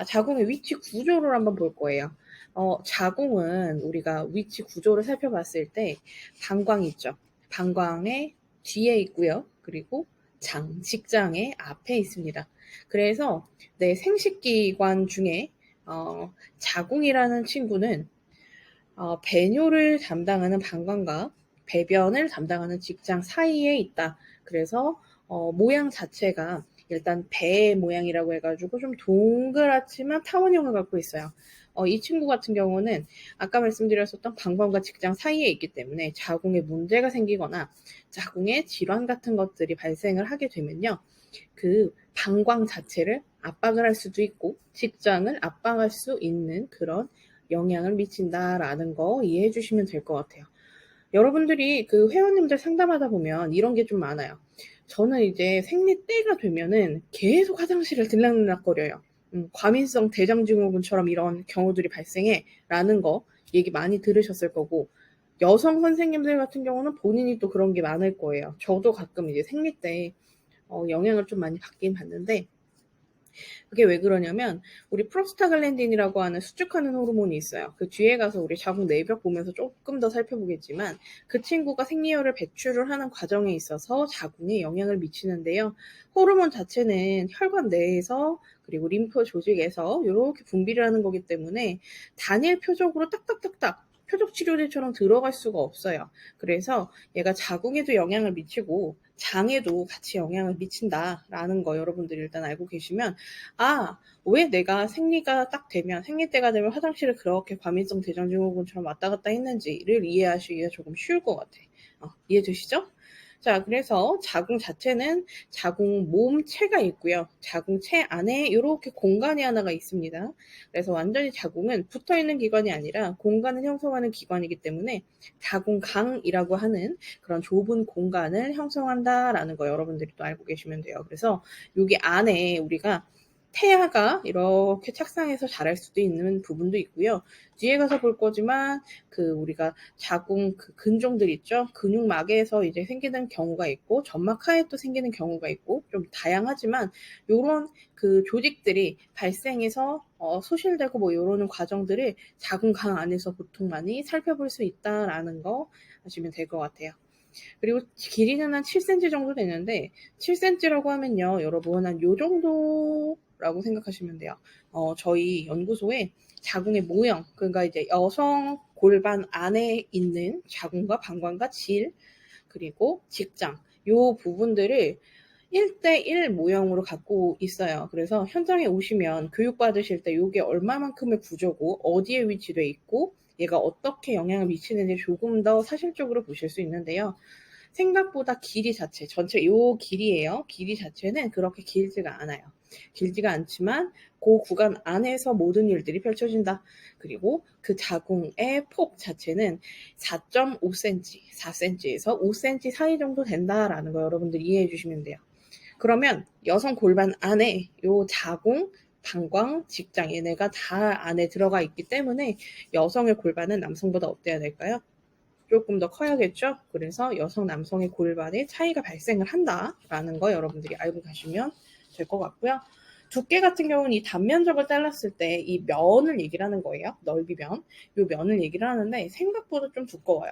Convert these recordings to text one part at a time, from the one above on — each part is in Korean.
자궁의 위치 구조를 한번 볼 거예요. 자궁은 우리가 위치 구조를 살펴봤을 때 방광 있죠. 방광의 뒤에 있고요. 그리고 직장의 앞에 있습니다. 그래서 내 생식기관 중에 자궁이라는 친구는 배뇨를 담당하는 방광과 배변을 담당하는 직장 사이에 있다. 그래서 모양 자체가 일단 배 모양이라고 해가지고 좀 동그랗지만 타원형을 갖고 있어요. 이 친구 같은 경우는 아까 말씀드렸었던 방광과 직장 사이에 있기 때문에 자궁에 문제가 생기거나 자궁에 질환 같은 것들이 발생을 하게 되면요. 그 방광 자체를 압박을 할 수도 있고 직장을 압박할 수 있는 그런 영향을 미친다라는 거 이해해 주시면 될 것 같아요. 여러분들이 그 회원님들 상담하다 보면 이런 게 좀 많아요. 저는 이제 생리 때가 되면은 계속 화장실을 들락날락거려요. 과민성 대장증후군처럼 이런 경우들이 발생해 라는 거 얘기 많이 들으셨을 거고 여성 선생님들 같은 경우는 본인이 또 그런 게 많을 거예요. 저도 가끔 이제 생리 때 영향을 좀 많이 받긴 받는데 그게 왜 그러냐면 우리 프로스타글랜딘이라고 하는 수축하는 호르몬이 있어요. 그 뒤에 가서 우리 자궁 내벽 보면서 조금 더 살펴보겠지만 그 친구가 생리혈을 배출을 하는 과정에 있어서 자궁에 영향을 미치는데요. 호르몬 자체는 혈관 내에서 그리고 림프 조직에서 이렇게 분비를 하는 거기 때문에 단일 표적으로 딱딱딱딱 표적 치료제처럼 들어갈 수가 없어요. 그래서 얘가 자궁에도 영향을 미치고 장에도 같이 영향을 미친다라는 거 여러분들이 일단 알고 계시면 왜 내가 생리가 딱 되면 생리 때가 되면 화장실을 그렇게 과민성 대장증후군처럼 왔다 갔다 했는지를 이해하시기가 조금 쉬울 것 같아. 이해되시죠? 자, 그래서 자궁 자체는 자궁 몸체가 있고요. 자궁체 안에 이렇게 공간이 하나가 있습니다. 그래서 완전히 자궁은 붙어 있는 기관이 아니라 공간을 형성하는 기관이기 때문에 자궁강이라고 하는 그런 좁은 공간을 형성한다라는 거 여러분들이 또 알고 계시면 돼요. 그래서 여기 안에 우리가 태아가 이렇게 착상해서 자랄 수도 있는 부분도 있고요. 뒤에 가서 볼 거지만 우리가 자궁 근종들 있죠. 근육막에서 이제 생기는 경우가 있고 점막 하에 또 생기는 경우가 있고 좀 다양하지만 요런 조직들이 발생해서 소실되고 뭐 요러는 과정들을 자궁강 안에서 보통 많이 살펴볼 수 있다라는 거 아시면 될 것 같아요. 그리고 길이는 한 7cm 정도 되는데 7cm라고 하면요. 여러분 한 요 정도라고 생각하시면 돼요. 저희 연구소에 자궁의 모형, 그러니까 이제 여성 골반 안에 있는 자궁과 방광과 질, 그리고 직장, 요 부분들을 1대1 모형으로 갖고 있어요. 그래서 현장에 오시면 교육받으실 때 이게 얼마만큼의 구조고 어디에 위치돼 있고 얘가 어떻게 영향을 미치는지 조금 더 사실적으로 보실 수 있는데요. 생각보다 길이 자체, 전체 요 길이에요. 길이 자체는 그렇게 길지가 않아요. 길지가 않지만 그 구간 안에서 모든 일들이 펼쳐진다. 그리고 그 자궁의 폭 자체는 4.5cm, 4cm에서 5cm 사이 정도 된다라는 거 여러분들 이해해 주시면 돼요. 그러면 여성 골반 안에 요 자궁, 방광, 직장 얘네가 다 안에 들어가 있기 때문에 여성의 골반은 남성보다 어때야 될까요? 조금 더 커야겠죠? 그래서 여성, 남성의 골반에 차이가 발생을 한다라는 거 여러분들이 알고 가시면 될 것 같고요. 두께 같은 경우는 이 단면적을 잘랐을 때 이 면을 얘기를 하는 거예요. 넓이면. 이 면을 얘기를 하는데 생각보다 좀 두꺼워요.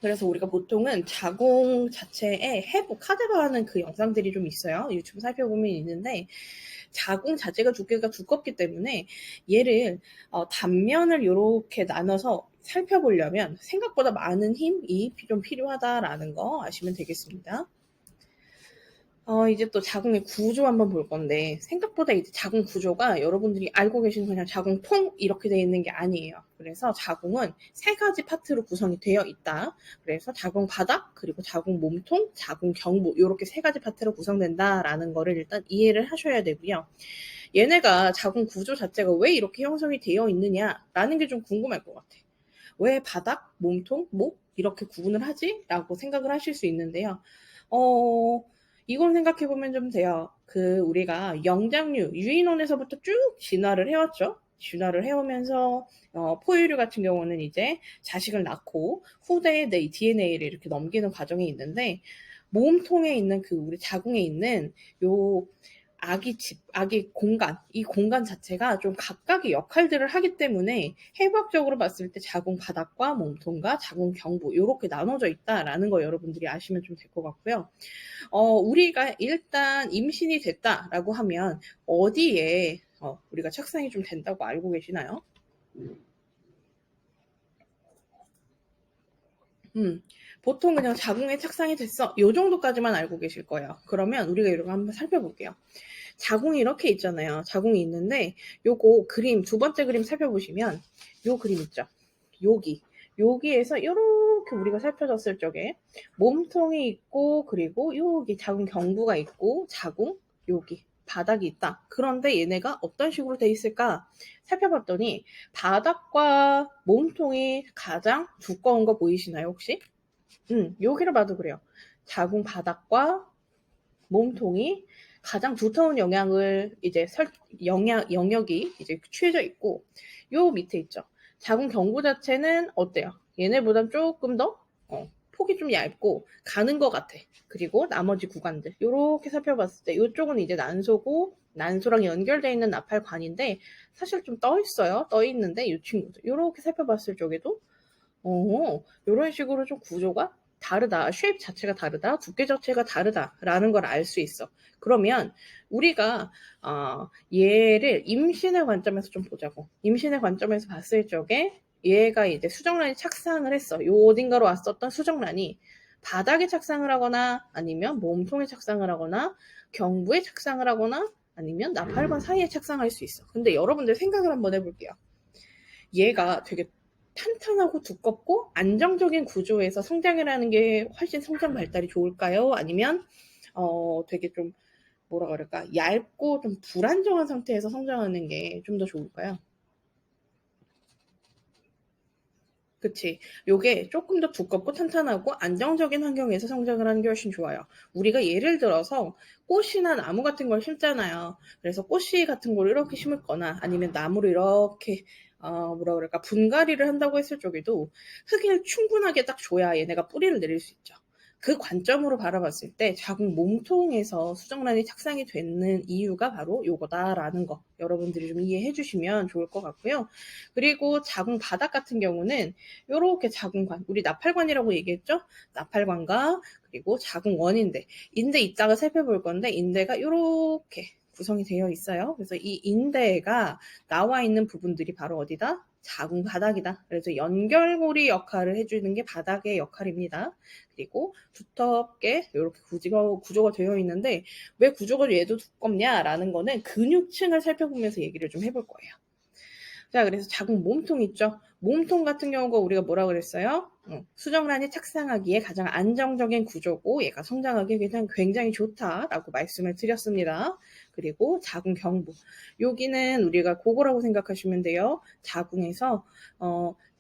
그래서 우리가 보통은 자궁 자체에 카드바하는 그 영상들이 좀 있어요. 유튜브 살펴보면 있는데 자궁 자체가 두께가 두껍기 때문에 얘를 단면을 이렇게 나눠서 살펴보려면 생각보다 많은 힘이 좀 필요하다라는 거 아시면 되겠습니다. 이제 또 자궁의 구조 한번 볼 건데 생각보다 이제 자궁 구조가 여러분들이 알고 계시는 그냥 자궁통 이렇게 되어 있는 게 아니에요. 그래서 자궁은 3가지 파트로 구성이 되어 있다. 그래서 자궁 바닥, 그리고 자궁 몸통, 자궁 경부 이렇게 3가지 파트로 구성된다라는 거를 일단 이해를 하셔야 되고요. 얘네가 자궁 구조 자체가 왜 이렇게 형성이 되어 있느냐라는 게 좀 궁금할 것 같아. 왜 바닥, 몸통, 목 이렇게 구분을 하지? 라고 생각을 하실 수 있는데요. 이걸 생각해 보면 좀 돼요. 우리가 영장류, 유인원에서부터 쭉 진화를 해왔죠. 진화를 해오면서 포유류 같은 경우는 이제 자식을 낳고 후대에 내 DNA를 이렇게 넘기는 과정이 있는데 몸통에 있는 우리 자궁에 있는 요 아기 공간, 이 공간 자체가 좀 각각의 역할들을 하기 때문에 해부학적으로 봤을 때 자궁 바닥과 몸통과 자궁 경부 이렇게 나눠져 있다라는 거 여러분들이 아시면 좀 될 것 같고요. 우리가 일단 임신이 됐다라고 하면 어디에 우리가 착상이 좀 된다고 알고 계시나요? 보통 그냥 자궁에 착상이 됐어. 요 정도까지만 알고 계실 거예요. 그러면 우리가 이런 거 한번 살펴볼게요. 자궁이 이렇게 있잖아요. 자궁이 있는데 요거 그림 두 번째 그림 살펴보시면 요 그림 있죠. 여기에서 이렇게 우리가 살펴졌을 적에 몸통이 있고 그리고 여기 자궁 경부가 있고 자궁 여기 바닥이 있다. 그런데 얘네가 어떤 식으로 돼 있을까 살펴봤더니 바닥과 몸통이 가장 두꺼운 거 보이시나요 혹시? 여기를 봐도 그래요. 자궁 바닥과 몸통이 가장 두터운 영향을 이제 영역이 이제 취해져 있고 요 밑에 있죠. 자궁 경부 자체는 어때요? 얘네보단 조금 더 폭이 좀 얇고 가는 것 같아. 그리고 나머지 구간들 이렇게 살펴봤을 때 이쪽은 이제 난소고 난소랑 연결되어 있는 나팔관인데 사실 좀 떠 있어요. 떠 있는데 이 친구들 이렇게 살펴봤을 적에도 이런 식으로 좀 구조가 다르다. 쉐입 자체가 다르다. 두께 자체가 다르다라는 걸 알 수 있어. 그러면 우리가 얘를 임신의 관점에서 좀 보자고. 임신의 관점에서 봤을 적에 얘가 이제 수정란이 착상을 했어. 요 어딘가로 왔었던 수정란이 바닥에 착상을 하거나 아니면 몸통에 착상을 하거나 경부에 착상을 하거나 아니면 나팔관 사이에 착상할 수 있어. 근데 여러분들 생각을 한번 해볼게요. 얘가 되게 탄탄하고 두껍고 안정적인 구조에서 성장을 하는 게 훨씬 성장 발달이 좋을까요? 아니면 되게 좀 뭐라 그럴까 얇고 좀 불안정한 상태에서 성장하는 게 좀 더 좋을까요? 그치. 요게 조금 더 두껍고 탄탄하고 안정적인 환경에서 성장을 하는 게 훨씬 좋아요. 우리가 예를 들어서 꽃이나 나무 같은 걸 심잖아요. 그래서 꽃씨 같은 걸 이렇게 심을거나 아니면 나무를 이렇게 뭐라 그럴까 분갈이를 한다고 했을 적에도 흙을 충분하게 딱 줘야 얘네가 뿌리를 내릴 수 있죠. 그 관점으로 바라봤을 때 자궁 몸통에서 수정란이 착상이 되는 이유가 바로 요거다라는 거 여러분들이 좀 이해해 주시면 좋을 것 같고요. 그리고 자궁 바닥 같은 경우는 요렇게 자궁관, 우리 나팔관이라고 얘기했죠? 나팔관과 그리고 자궁원인대, 인대 이따가 살펴볼 건데 인대가 요렇게 구성이 되어 있어요. 그래서 이 인대가 나와 있는 부분들이 바로 어디다? 자궁 바닥이다. 그래서 연결고리 역할을 해주는 게 바닥의 역할입니다. 그리고 두텁게 이렇게 구조가 되어 있는데 왜 구조가 얘도 두껍냐라는 거는 근육층을 살펴보면서 얘기를 좀 해볼 거예요. 자, 그래서 자궁 몸통 있죠? 몸통 같은 경우가 우리가 뭐라 그랬어요? 수정란이 착상하기에 가장 안정적인 구조고 얘가 성장하기에 굉장히 좋다라고 말씀을 드렸습니다. 그리고 자궁 경부. 여기는 우리가 그거라고 생각하시면 돼요. 자궁에서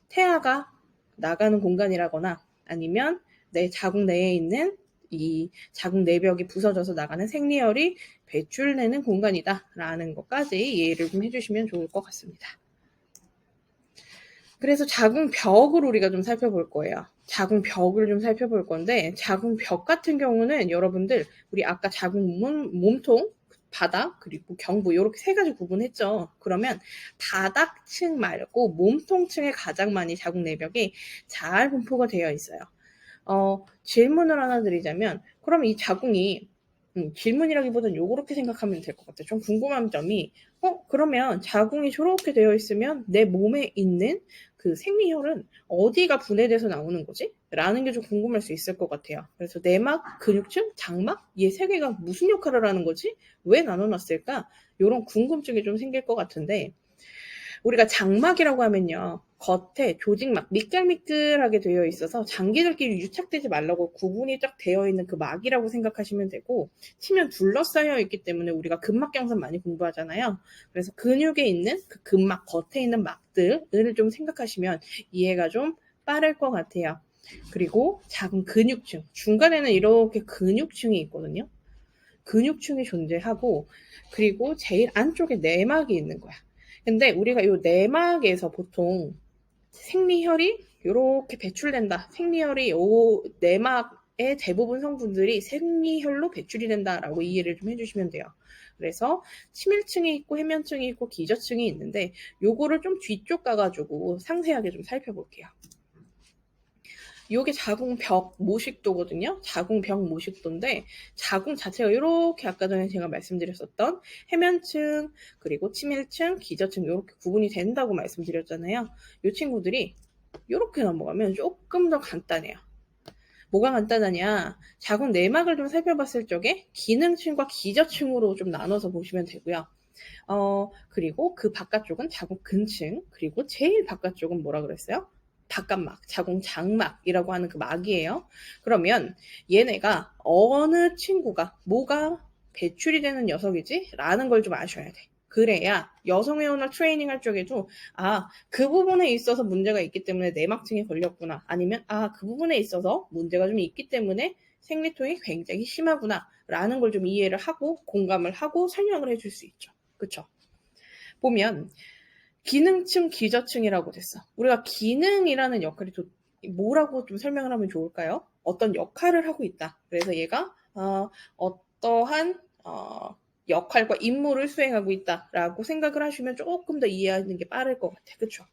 태아가 나가는 공간이라거나 아니면 내 자궁 내에 있는 이 자궁 내벽이 부서져서 나가는 생리혈이 배출되는 공간이다라는 것까지 이해를 좀 해주시면 좋을 것 같습니다. 그래서 자궁벽을 우리가 좀 살펴볼 거예요. 자궁벽을 좀 살펴볼 건데 자궁벽 같은 경우는 여러분들 우리 아까 자궁 몸통, 바닥 그리고 경부 이렇게 세 가지 구분했죠. 그러면 바닥층 말고 몸통층에 가장 많이 자궁 내벽이 잘 분포가 되어 있어요. 질문을 하나 드리자면 그럼 이 자궁이 질문이라기보다는 요렇게 생각하면 될 것 같아요. 좀 궁금한 점이 그러면 자궁이 저렇게 되어 있으면 내 몸에 있는 그 생리혈은 어디가 분해돼서 나오는 거지? 라는 게 좀 궁금할 수 있을 것 같아요. 그래서 내막, 근육층, 장막 얘 세 개가 무슨 역할을 하는 거지? 왜 나눠놨을까? 이런 궁금증이 좀 생길 것 같은데 우리가 장막이라고 하면요. 겉에 조직막, 미끌미끌하게 되어 있어서 장기들끼리 유착되지 말라고 구분이 쫙 되어 있는 그 막이라고 생각하시면 되고 치면 둘러싸여 있기 때문에 우리가 근막경선 많이 공부하잖아요. 그래서 근육에 있는 그 근막, 겉에 있는 막들을 좀 생각하시면 이해가 좀 빠를 것 같아요. 그리고 작은 근육층, 중간에는 이렇게 근육층이 있거든요. 근육층이 존재하고 그리고 제일 안쪽에 내막이 있는 거야. 근데 우리가 이 내막에서 보통 생리혈이 이렇게 배출된다. 생리혈이 요 내막 대부분 성분들이 생리혈로 배출이 된다라고 이해를 좀 해주시면 돼요. 그래서 침일층이 있고 해면층이 있고 기저층이 있는데 요거를 좀 뒤쪽 가가지고 상세하게 좀 살펴볼게요. 요게 자궁벽 모식도거든요. 자궁벽 모식도인데 자궁 자체가 이렇게 아까 전에 제가 말씀드렸었던 해면층 그리고 침일층, 기저층 이렇게 구분이 된다고 말씀드렸잖아요. 이 친구들이 이렇게 넘어가면 조금 더 간단해요. 뭐가 간단하냐? 자궁 내막을 좀 살펴봤을 적에 기능층과 기저층으로 좀 나눠서 보시면 되고요. 그리고 그 바깥쪽은 자궁 근층, 그리고 제일 바깥쪽은 뭐라 그랬어요? 바깥막, 자궁 장막이라고 하는 그 막이에요. 그러면 얘네가 어느 친구가 뭐가 배출이 되는 녀석이지? 라는 걸 좀 아셔야 돼. 그래야 여성회원을 트레이닝할 적에도 그 부분에 있어서 문제가 있기 때문에 내막층이 걸렸구나. 아니면 그 부분에 있어서 문제가 좀 있기 때문에 생리통이 굉장히 심하구나. 라는 걸 좀 이해를 하고 공감을 하고 설명을 해줄 수 있죠. 그쵸? 보면 기능층, 기저층이라고 됐어. 우리가 기능이라는 역할이 뭐라고 좀 설명을 하면 좋을까요? 어떤 역할을 하고 있다. 그래서 얘가 어떠한 역할과 임무를 수행하고 있다라고 생각을 하시면 조금 더 이해하는 게 빠를 것 같아요. 그렇죠?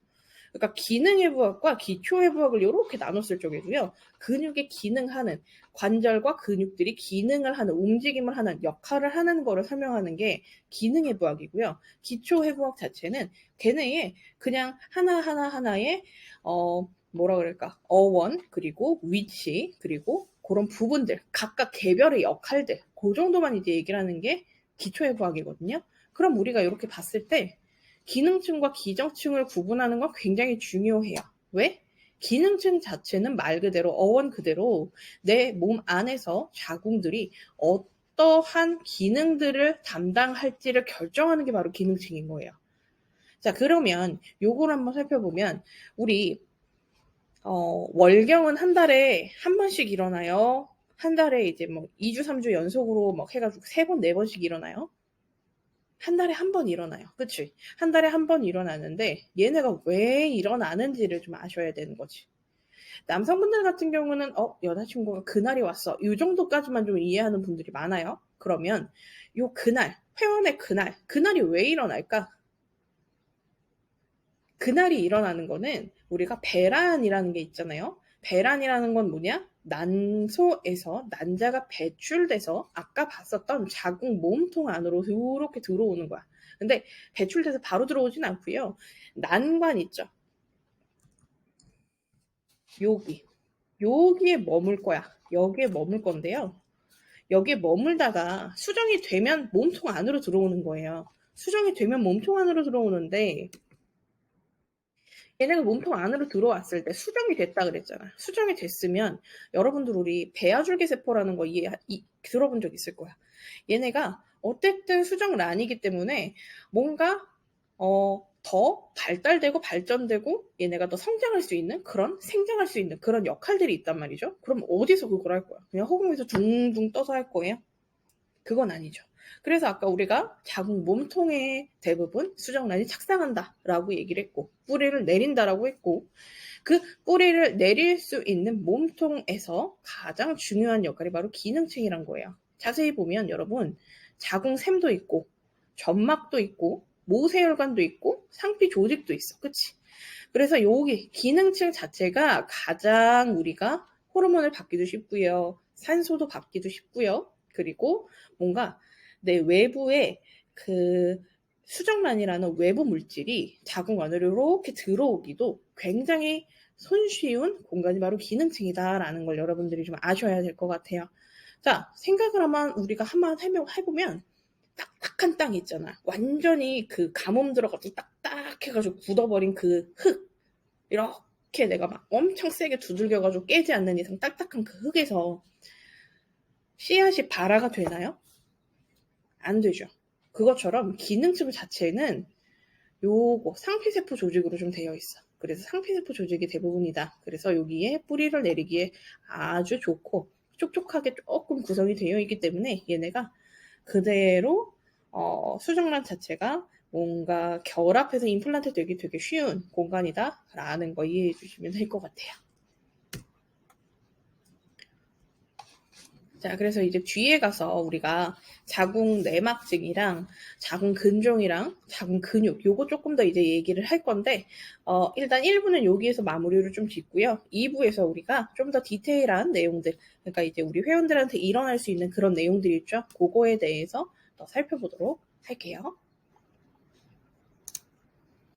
그러니까 기능해부학과 기초해부학을 이렇게 나눴을 적에도요. 근육의 기능하는 관절과 근육들이 기능을 하는 움직임을 하는 역할을 하는 거를 설명하는 게 기능해부학이고요. 기초해부학 자체는 걔네의 그냥 하나하나의 뭐라 그럴까 어원 그리고 위치 그리고 그런 부분들 각각 개별의 역할들 그 정도만 이제 얘기를 하는 게 기초해부학이거든요. 그럼 우리가 이렇게 봤을 때 기능층과 기저층을 구분하는 건 굉장히 중요해요. 왜? 기능층 자체는 말 그대로 어원 그대로 내 몸 안에서 자궁들이 어떠한 기능들을 담당할지를 결정하는 게 바로 기능층인 거예요. 자, 그러면 요걸 한번 살펴보면 우리 월경은 한 달에 한 번씩 일어나요. 한 달에 이제 뭐 2주, 3주 연속으로 막 해가지고 3번, 4번씩 일어나요. 한 달에 한 번 일어나요. 그치? 한 달에 한 번 일어나는데 얘네가 왜 일어나는지를 좀 아셔야 되는 거지. 남성분들 같은 경우는 여자친구가 그날이 왔어. 이 정도까지만 좀 이해하는 분들이 많아요. 그러면 요 그날, 회원의 그날이 왜 일어날까? 그날이 일어나는 거는 우리가 배란이라는 게 있잖아요. 배란이라는 건 뭐냐? 난소에서 난자가 배출돼서 아까 봤었던 자궁 몸통 안으로 이렇게 들어오는 거야. 근데 배출돼서 바로 들어오진 않고요. 난관 있죠. 여기에 머물 거야. 여기에 머물 건데요. 여기에 머물다가 수정이 되면 몸통 안으로 들어오는 거예요. 수정이 되면 몸통 안으로 들어오는데 얘네가 몸통 안으로 들어왔을 때 수정이 됐다 그랬잖아. 수정이 됐으면 여러분들 우리 배아줄기세포라는 거 들어본 적 있을 거야. 얘네가 어쨌든 수정란이기 때문에 뭔가 더 발달되고 발전되고 얘네가 더 성장할 수 있는 그런 생장할 수 있는 그런 역할들이 있단 말이죠. 그럼 어디서 그걸 할 거야? 그냥 허공에서 둥둥 떠서 할 거예요? 그건 아니죠. 그래서 아까 우리가 자궁 몸통에 대부분 수정란이 착상한다라고 얘기를 했고 뿌리를 내린다라고 했고 그 뿌리를 내릴 수 있는 몸통에서 가장 중요한 역할이 바로 기능층이란 거예요. 자세히 보면 여러분 자궁샘도 있고 점막도 있고 모세혈관도 있고 상피 조직도 있어. 그치? 그래서 여기 기능층 자체가 가장 우리가 호르몬을 받기도 쉽고요. 산소도 받기도 쉽고요. 그리고 뭔가 내 외부에 그 수정란이라는 외부 물질이 자궁 안으로 이렇게 들어오기도 굉장히 손쉬운 공간이 바로 기능층이다라는 걸 여러분들이 좀 아셔야 될 것 같아요. 자, 생각을 한번 해보면 딱딱한 땅 있잖아. 완전히 그 가뭄 들어가지고 딱딱해가지고 굳어버린 그 흙. 이렇게 내가 막 엄청 세게 두들겨가지고 깨지 않는 이상 딱딱한 그 흙에서 씨앗이 발화가 되나요? 안 되죠. 그것처럼 기능층 자체는 요거 상피세포 조직으로 좀 되어 있어. 그래서 상피세포 조직이 대부분이다. 그래서 여기에 뿌리를 내리기에 아주 좋고 촉촉하게 조금 구성이 되어 있기 때문에 얘네가 그대로 수정란 자체가 뭔가 결합해서 임플란트 되기 되게 쉬운 공간이다라는 거 이해해 주시면 될 것 같아요. 자, 그래서 이제 뒤에 가서 우리가 자궁 내막증이랑 자궁 근종이랑 자궁 근육 요거 조금 더 이제 얘기를 할 건데 일단 1부는 여기에서 마무리를 좀 짓고요. 2부에서 우리가 좀 더 디테일한 내용들, 그러니까 이제 우리 회원들한테 일어날 수 있는 그런 내용들 있죠. 그거에 대해서 더 살펴보도록 할게요.